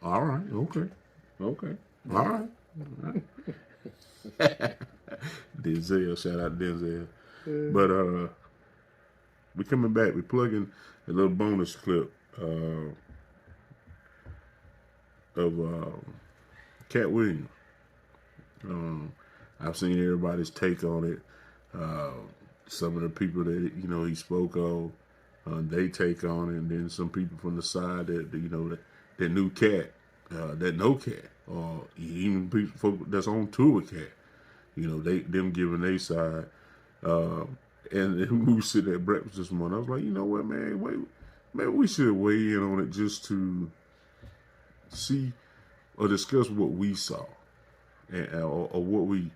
All right, okay, okay, all right. All right. Denzel, shout out Denzel. But we coming back. We plugging a little bonus clip of Katt Williams. Um, I've seen everybody's take on it. Uh, some of the people that he spoke on, they take on it, and then some people from the side that knew Katt, that know Katt, or even people folk that's on tour with Katt. They them giving their side. Uh, and we were sitting at breakfast this morning. I was like, you know what, man, wait, maybe we should weigh in on it just to see or discuss what we saw, and or what we,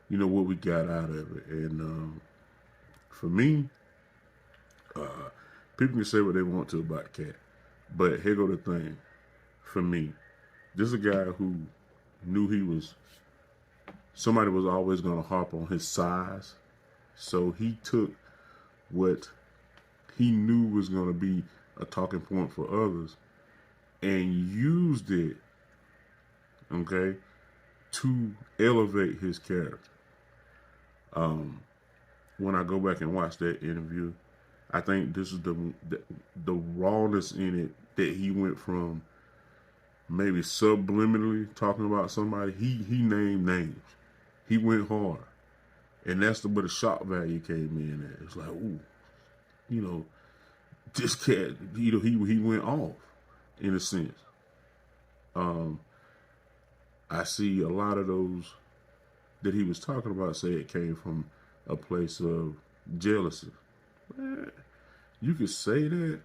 what we got out of it. And for me, people can say what they want to about Katt, but here go the thing. For me, this is a guy who knew somebody was always going to harp on his size, so he took what he knew was going to be a talking point for others and used it, okay, to elevate his character. When I go back and watch that interview, I think this is the rawness in it, that he went from maybe subliminally talking about somebody. He named names. He went hard, and that's where the shock value came in at. It's like, ooh, you know, this cat, he went off in a sense. I see a lot of those that he was talking about say it came from a place of jealousy. You could say that.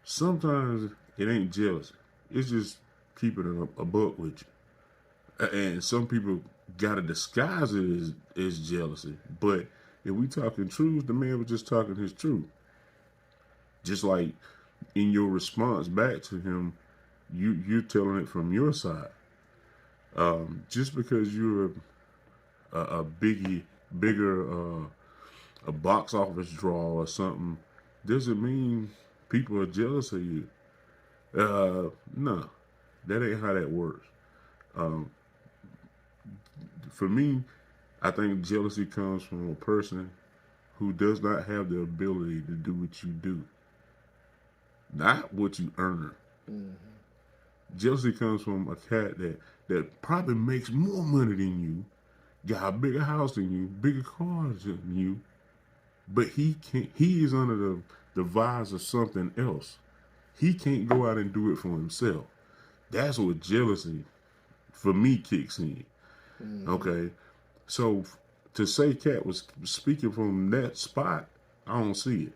Sometimes it ain't jealousy. It's just keeping it a buck with you. And some people gotta disguise it as jealousy. But if we talking truth, the man was just talking his truth. Just like in your response back to him, you're telling it from your side. Just because you're a bigger a box office draw or something, doesn't mean people are jealous of you. No, that ain't how that works. Um, for me, I think jealousy comes from a person who does not have the ability to do what you do, not what you earn. Mm-hmm. Jealousy comes from a cat that probably makes more money than you, got a bigger house than you, bigger cars than you, but he can't. He is under the vise of something else. He can't go out and do it for himself. That's what jealousy, for me, kicks in. Mm-hmm. Okay, so to say Katt was speaking from that spot, I don't see it.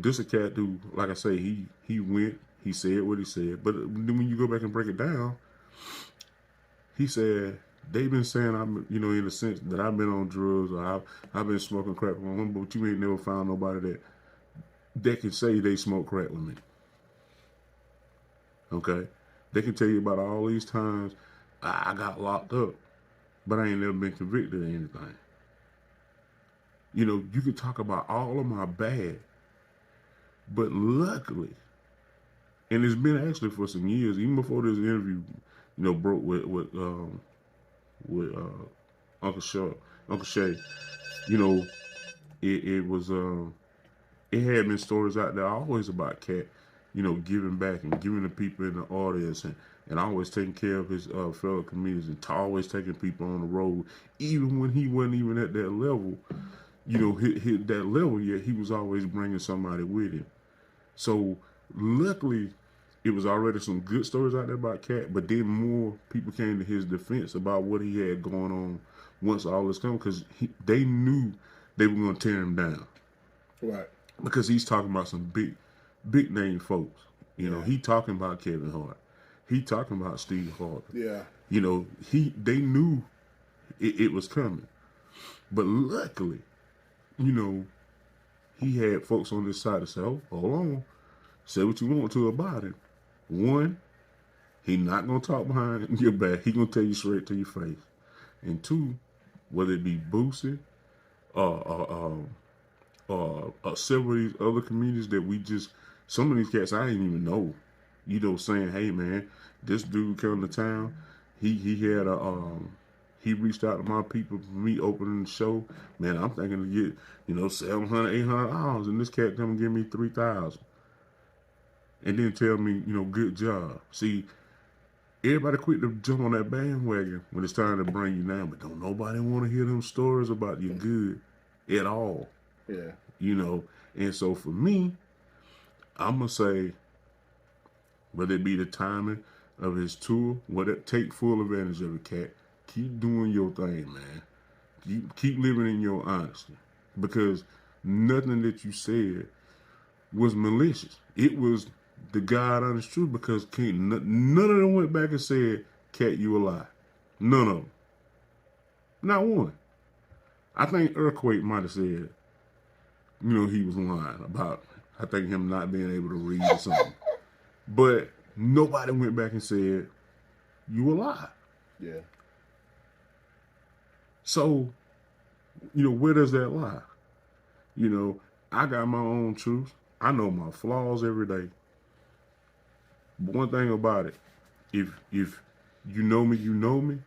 This a cat who, like I say, he went, he said what he said, but then when you go back and break it down, he said they've been saying I'm, in the sense that I've been on drugs, or I've been smoking crack with them, but you ain't never found nobody that can say they smoke crack with me. Okay, they can tell you about all these times I got locked up, but I ain't never been convicted of anything. You can talk about all of my bad, but luckily, and it's been actually for some years, even before this interview, broke with Uncle Shaw, Uncle Shay. You know, it was it had been stories out there always about Katt, giving back and giving the people in the audience, and always taking care of his fellow comedians, and always taking people on the road, even when he wasn't even at that level. Hit that level yet, he was always bringing somebody with him. So luckily, it was already some good stories out there about Katt, but then more people came to his defense about what he had going on once all this came, because they knew they were going to tear him down. Right. Because he's talking about some big name folks. Yeah. He talking about Kevin Hart. He talking about Steve Harvey. Yeah. They knew it was coming. But luckily, he had folks on this side to say, oh, hold on. Say what you want to about it. One, he not going to talk behind your back. He going to tell you straight to your face. And two, whether it be Boosie or several of these other communities that some of these cats I didn't even know. saying, hey man, this dude came to town. He had he reached out to my people for me opening the show. Man, I'm thinking to get, $700, $800, and this cat come and give me 3,000. And then tell me, good job. See, everybody quick to jump on that bandwagon when it's time to bring you down, but don't nobody want to hear them stories about you good at all. Yeah. And so for me, I'm going to say, whether it be the timing of his tour, take full advantage of it, Cat. Keep doing your thing, man. Keep living in your honesty. Because nothing that you said was malicious. It was the God honest truth, because none of them went back and said, Cat, you a lie. None of them. Not one. I think Earthquake might have said, he was lying about, I think, him not being able to read or something. But nobody went back and said, you a lie. Yeah. So, where does that lie? I got my own truth. I know my flaws every day. But one thing about it, if you know me, you know me.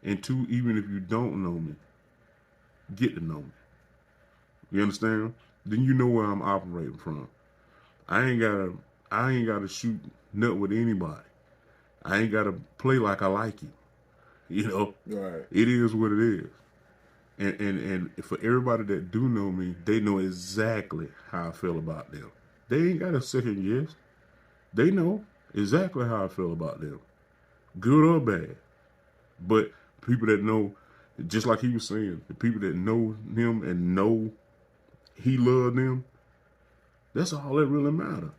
And two, even if you don't know me, get to know me. You understand? Then you know where I'm operating from. I ain't gotta shoot nut with anybody. I ain't gotta play like I like you. Right. It is what it is. And for everybody that do know me, they know exactly how I feel about them. They ain't got a second guess. They know exactly how I feel about them, good or bad. But people that know, just like he was saying, the people that know him and know he loved them, that's all that really matters.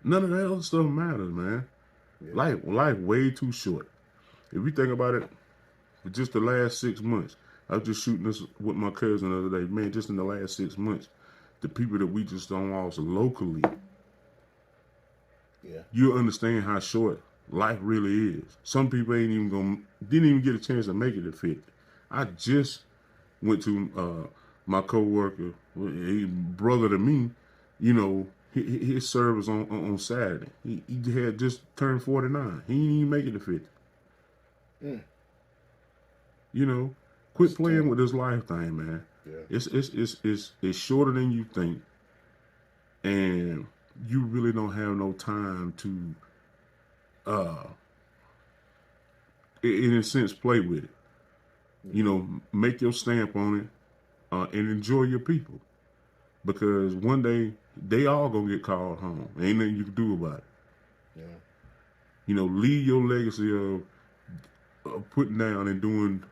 None of that other stuff matters, man. Yeah. Life way too short. If you think about it, for just the last 6 months, I was just shooting this with my cousin the other day. Man, just in the last 6 months, the people that we just don't lost locally, you'll understand how short life really is. Some people didn't even get a chance to make it to 50. I just went to my coworker, a brother to me, his service on Saturday. He had just turned 49. He didn't even make it to 50. Quit playing with this life thing, man. Yeah. It's shorter than you think, and you really don't have no time to, in a sense, play with it. Make your stamp on it, and enjoy your people, because one day they all gonna get called home. Ain't nothing you can do about it. Yeah. Leave your legacy of putting down and doing,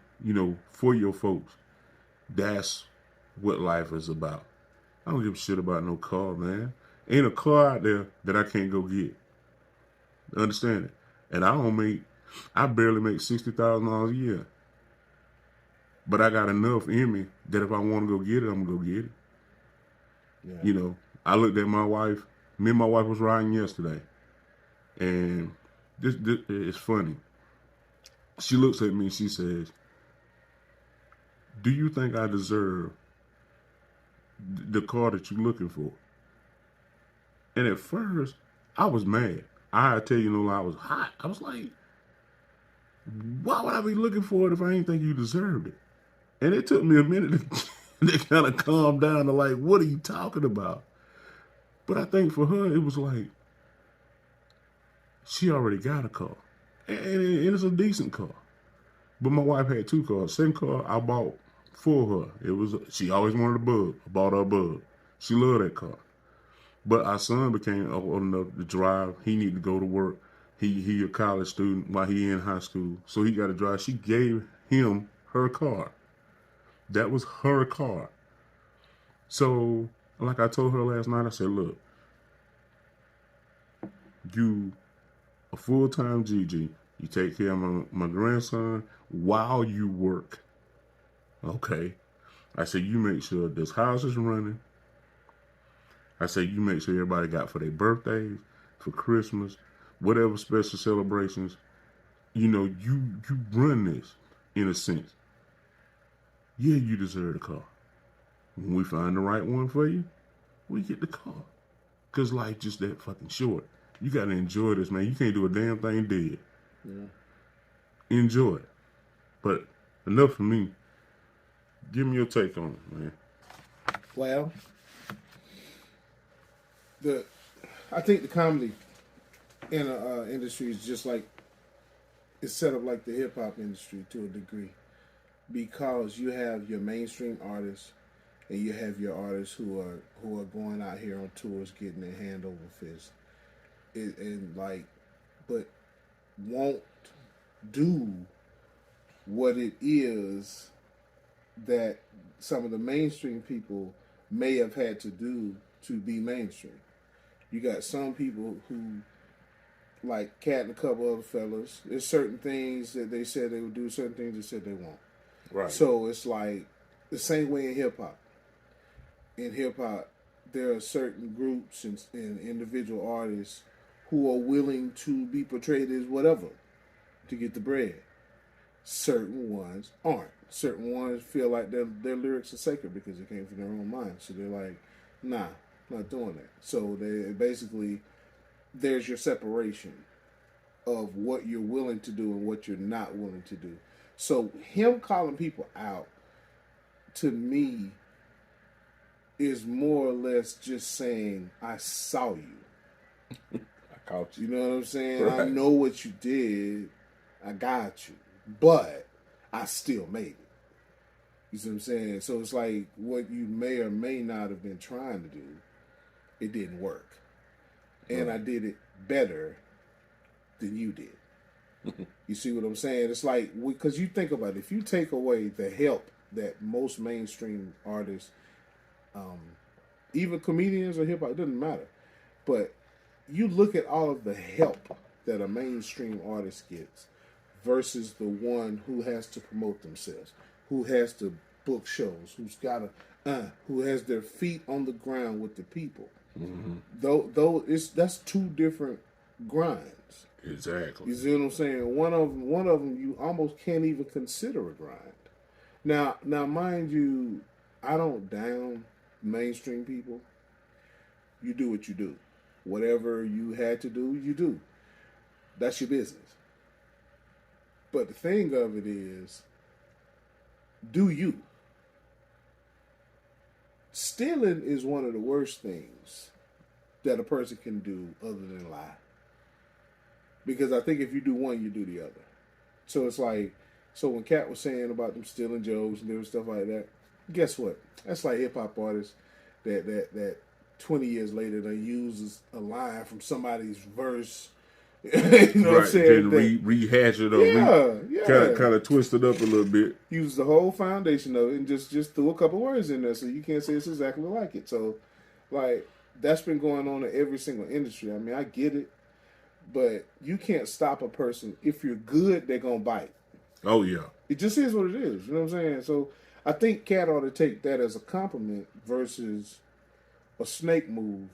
for your folks. That's what life is about. I don't give a shit about no car, man. Ain't a car out there that I can't go get. Understand it? And I barely make $60,000 a year. But I got enough in me that if I want to go get it, I'm going to go get it. Yeah. I looked at my wife. Me and my wife was riding yesterday. And this is funny. She looks at me and she says, do you think I deserve the car that you're looking for? And at first, I was mad. I tell you no lie, I was hot. I was like, why would I be looking for it if I ain't think you deserved it? And it took me a minute to kind of calm down to like, what are you talking about? But I think for her, it was like, she already got a car. And it's a decent car. But my wife had 2 cars. Same car I bought for her. She always wanted a Bug. I bought her a Bug. She loved that car. But our son became old enough to drive. He needed to go to work. He a college student while he in high school. So he got to drive. She gave him her car. That was her car. So, like I told her last night, I said, look, you a full-time GG. You take care of my grandson while you work. Okay. I said, you make sure this house is running. I said, you make sure everybody got for their birthdays, for Christmas, whatever special celebrations. You run this in a sense. Yeah, you deserve the car. When we find the right one for you, we get the car. Because life just that fucking short. You got to enjoy this, man. You can't do a damn thing dead. Yeah. Enjoy it. But enough for me. Give me your take on it, man. Well, I think the comedy industry is just like it's set up like the hip hop industry to a degree, because you have your mainstream artists and you have your artists who are going out here on tours getting their hand over fist, but won't do what it is that some of the mainstream people may have had to do to be mainstream. You got some people who, like Katt and a couple other fellas, there's certain things that they said they would do, certain things they said they won't. Right. So it's like the same way in hip hop. In hip hop, there are certain groups and individual artists who are willing to be portrayed as whatever to get the bread. Certain ones aren't. Certain ones feel like their lyrics are sacred because it came from their own mind. So they're like, nah, not doing that. So they basically, there's your separation of what you're willing to do and what you're not willing to do. So him calling people out, to me, is more or less just saying, I saw you. I caught you. You know what I'm saying? Right. I know what you did. I got you. But I still made it. You see what I'm saying? So it's like what you may or may not have been trying to do, it didn't work. And right. I did it better than you did. You see what I'm saying? It's like, because you think about it, if you take away the help that most mainstream artists, even comedians or hip hop, it doesn't matter. But you look at all of the help that a mainstream artist gets versus the one who has to promote themselves, who has to book shows, who has their feet on the ground with the people. Mm-hmm. Though that's two different grinds. Exactly. You see what I'm saying? One of them you almost can't even consider a grind. Now, mind you, I don't down mainstream people. You do what you do. Whatever you had to do, you do. That's your business. But the thing of it is, do you? Stealing is one of the worst things that a person can do other than lie. Because I think if you do one, you do the other. So it's like, so when Katt was saying about them stealing jokes and different stuff like that, guess what? That's like hip hop artists that 20 years later they uses a line from somebody's verse. You know right. what I'm saying? Then rehash it or kind of twist it up a little bit. Use the whole foundation of it and just threw a couple words in there so you can't say it's exactly like it. So, like, that's been going on in every single industry. I mean, I get it, but you can't stop a person. If you're good, they're going to bite. Oh, yeah. It just is what it is. You know what I'm saying? So, I think Katt ought to take that as a compliment versus a snake move.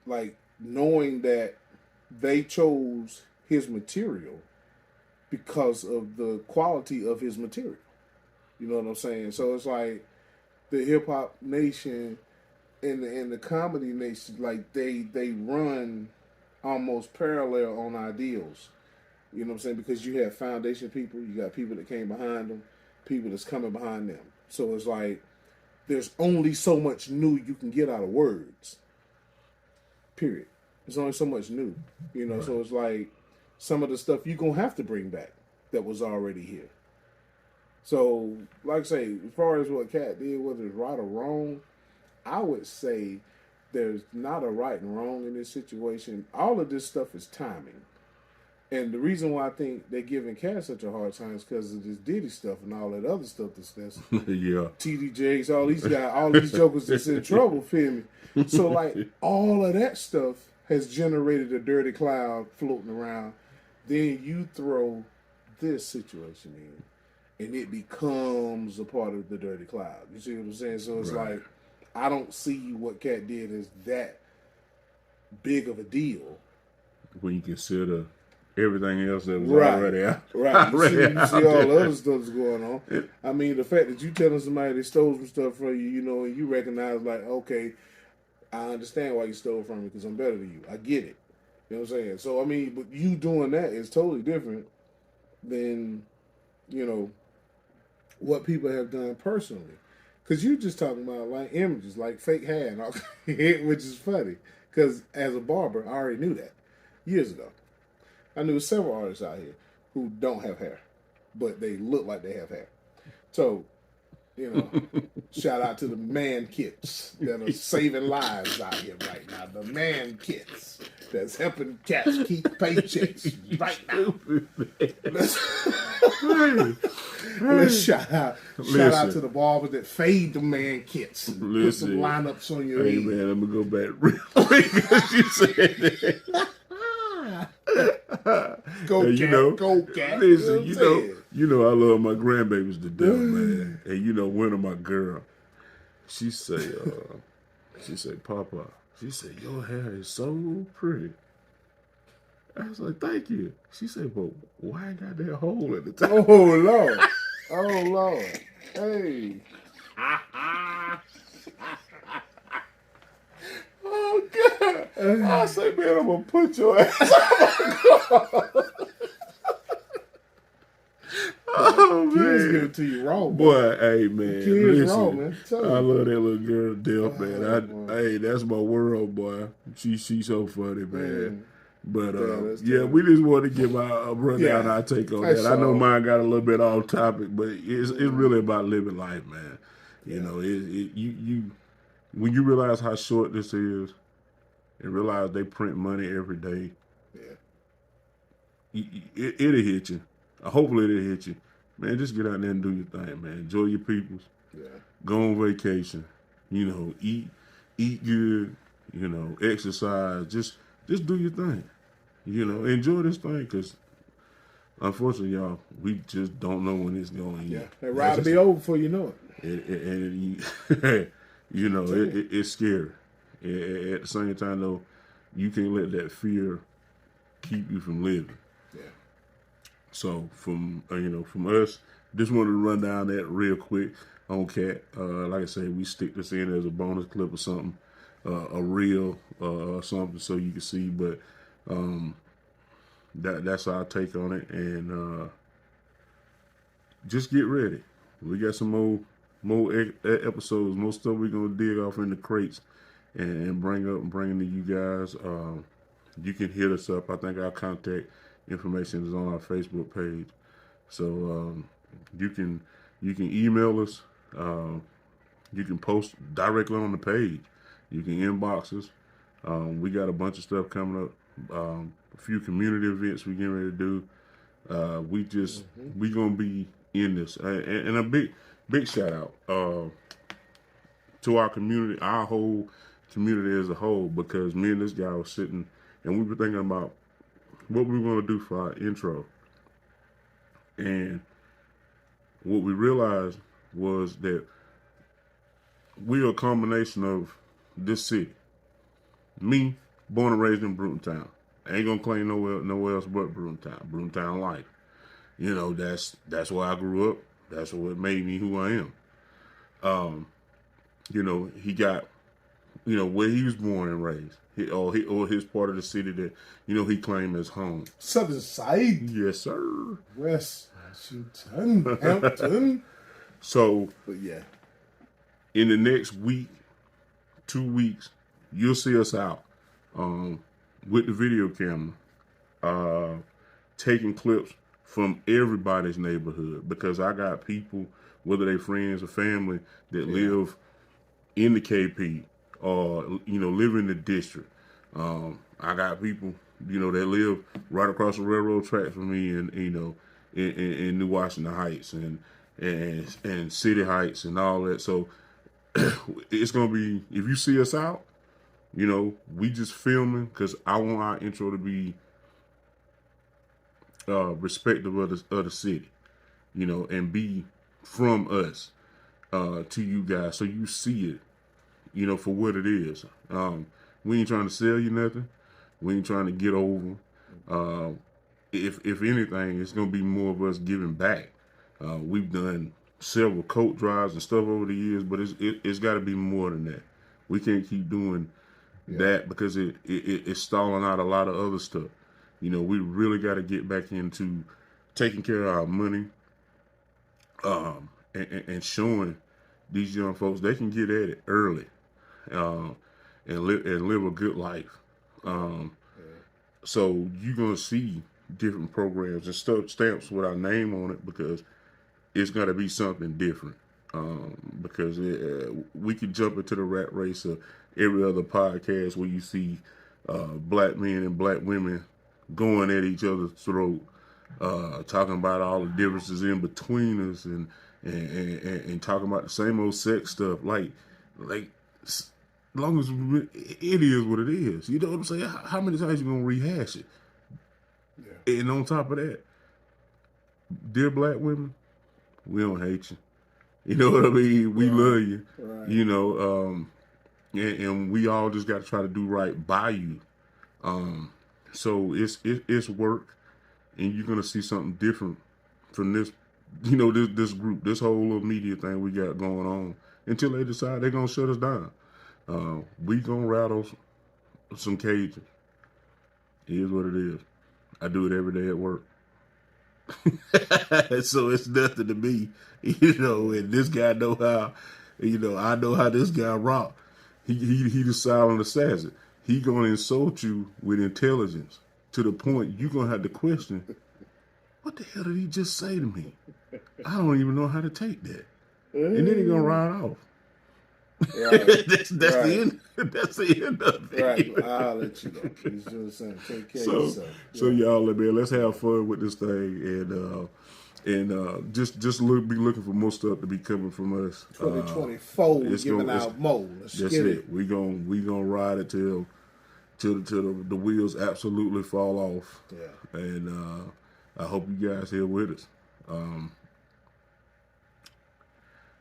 Like, knowing that they chose his material because of the quality of his material. You know what I'm saying? So it's like the hip hop nation and the comedy nation, like they run almost parallel on ideals. You know what I'm saying? Because you have foundation people, you got people that came behind them, people that's coming behind them. So it's like there's only so much new you can get out of words. Period. There's only so much new, you know. Right. So it's like some of the stuff you're gonna have to bring back that was already here. So, like I say, as far as what Katt did, whether it's right or wrong, I would say there's not a right and wrong in this situation. All of this stuff is timing, and the reason why I think they're giving Katt such a hard time is because of this Diddy stuff and all that other stuff that's yeah, TD Jakes, all these guys, all these jokers that's in trouble, feel me? So like all of that stuff has generated a dirty cloud floating around. Then you throw this situation in, and it becomes a part of the dirty cloud. You see what I'm saying? So it's right. Like, I don't see what Katt did as that big of a deal. When you consider everything else that was right. already out. Right. You see all the other stuff that's going on. I mean, the fact that you telling somebody they stole some stuff from you, you know, and you recognize like, okay, I understand why you stole from me because I'm better than you. I get it. You know what I'm saying? So I mean, but you doing that is totally different than, you know, what people have done personally. Because you just talking about like images, like fake hair, and all, which is funny. Because as a barber, I already knew that years ago. I knew several artists out here who don't have hair, but they look like they have hair. So, you know, shout out to the man kits that are saving lives out here right now. The man kits that's helping cats keep paychecks right now. Let's shout out to the barbers that fade the man kits. Put some lineups on your head. Man, I'm gonna go back real quick because you said that. Go and, cat, go cat. Listen, you know, I love my grandbabies to death, man. And you know, one of my girl, she say, Papa, she said, your hair is so pretty. I was like, thank you. She said, but why I got that hole at the top? Oh Lord, oh Lord, hey. Oh God! I say, man, I'm gonna put your ass. Oh man, kids give it to you raw, boy. Hey man, kids listen, raw, man. I love that little girl to death, man. Hey, that's my world, boy. She's so funny, man. But yeah, we just want to give our rundown, our take on that. I know mine got a little bit off topic, but it's really about living life, man. You know, you when you realize how short this is, and realize they print money every day, it'll hit you. Hopefully it'll hit you. Man, just get out there and do your thing, man. Enjoy your peoples. Yeah. Go on vacation. You know, eat good. You know, exercise. Just do your thing. You know, enjoy this thing because, unfortunately, y'all, we just don't know when it's going to end. Yeah, that ride will be over before you know it. You know, it's scary. At the same time, though, you can't let that fear keep you from living. Yeah. So from us, just wanted to run down that real quick on Katt. Like I said, we stick this in as a bonus clip or something, a reel or something, so you can see. But that's our take on it, and just get ready. We got some more episodes, more stuff we're gonna dig off in the crates and bring to you guys. You can hit us up. I think our contact information is on our Facebook page, so you can email us. You can post directly on the page. You can inbox us. We got a bunch of stuff coming up. A few community events we're getting ready to do. We gonna be in this, and a big shout out to our community, our whole community as a whole, because me and this guy was sitting and we were thinking about what we were going to do for our intro. And what we realized was that we're a combination of this city. Me, born and raised in Brutontown. I ain't gonna claim nowhere else but Brutontown life. You know, that's where I grew up. That's what made me who I am. You know, he got, you know, where he was born and raised. Or his part of the city that, you know, he claimed as home. Southern side. Yes, sir. West Washington, Hampton. So, but yeah, in the next week, 2 weeks, you'll see us out with the video camera, taking clips from everybody's neighborhood, because I got people, whether they friends or family, that live in the KP or, you know, live in the district. I got people, you know, that live right across the railroad tracks from me, and you know, in New Washington Heights and City Heights and all that. So it's gonna be, if you see us out, you know, we just filming because I want our intro to be respective of the city, you know, and be from us to you guys, so you see it, you know, for what it is. We ain't trying to sell you nothing. We ain't trying to get over. If anything, it's gonna be more of us giving back. We've done several coat drives and stuff over the years, but it's got to be more than that. We can't keep doing That because it's stalling out a lot of other stuff. You know, we really got to get back into taking care of our money, and showing these young folks they can get at it early, and live a good life. So you're gonna see different programs and stamps with our name on it because it's gonna be something different. Because we could jump into the rat race of every other podcast where you see black men and black women going at each other's throat, talking about all the differences in between us, and talking about the same old sex stuff. Like, as long as it is what it is, you know what I'm saying? How many times you gonna rehash it? Yeah. And on top of that, dear black women, we don't hate you. You know what I mean? We love you. Right. You know, and we all just got to try to do right by you. So it's work, and you're gonna see something different from this. You know, this group, this whole little media thing we got going on until they decide they're gonna shut us down. We gonna rattle some cages. It is what it is. I do it every day at work. So it's nothing to me, you know. And this guy know how, you know. I know how this guy rock. He the silent assassin. He gonna insult you with intelligence to the point you gonna have to question, what the hell did he just say to me? I don't even know how to take that. And then he gonna ride off. Right. that's right. The end. That's the end of it. Right. I'll let you go. He's just saying, take care of yourself. So y'all, man, let's have fun with this thing, and just be looking for more stuff to be coming from us. 2024, giving out more. That's it. We gonna ride it till the wheels absolutely fall off. Yeah. And I hope you guys here with us.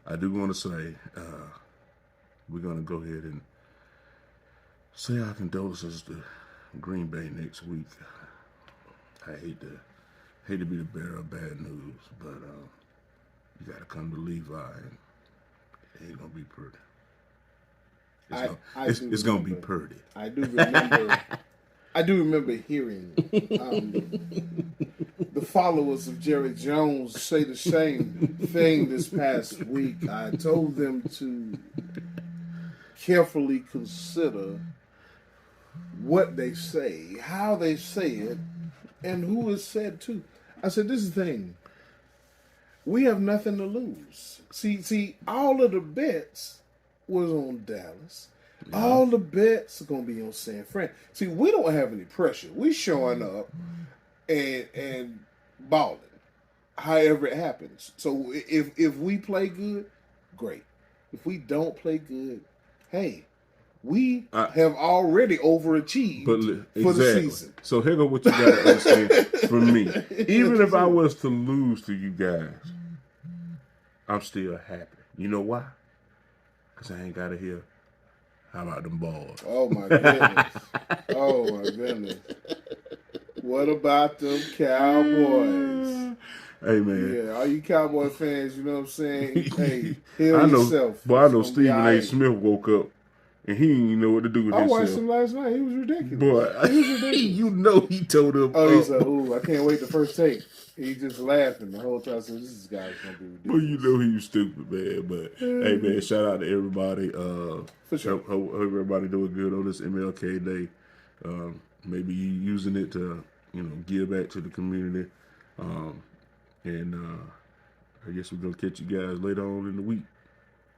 I do want to say. We're going to go ahead and say our condolences to Green Bay next week. I hate to be the bearer of bad news, but you got to come to Levi, and it ain't going to be pretty. It's going to be pretty. I do remember hearing the followers of Jerry Jones say the same thing this past week. I told them to carefully consider what they say, how they say it, and who is said to. I said, this is the thing. We have nothing to lose. See, all of the bets was on Dallas. Yeah. All the bets are going to be on San Fran. See, we don't have any pressure. We showing up and balling, however it happens. So if we play good, great. If we don't play good, hey, we have already overachieved for the season. So here go what you got to understand from me. Even if I was to lose to you guys, I'm still happy. You know why? Because I ain't got to hear, how about them balls? Oh, my goodness. Oh, my goodness. What about them Cowboys? Hey, man. Yeah, all you Cowboy fans, you know what I'm saying? Hey, heal yourself. But I know Stephen A. Smith woke up and he didn't even know what to do with himself. I watched him last night. He was ridiculous. Boy, he was ridiculous. You know he told him. Oh, he said, ooh, I can't wait the first take. He just laughing the whole time. So this guy's going to be ridiculous. Well, you know he was stupid, man. But, hey, man, shout out to everybody. For sure. Hope everybody doing good on this MLK Day. Maybe you using it to, give back to the community. And I guess we're going to catch you guys later on in the week.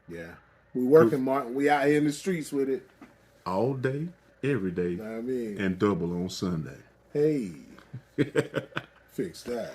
Yeah. We working, Martin. We out here in the streets with it. All day, every day. I mean. And double on Sunday. Hey. Fix that.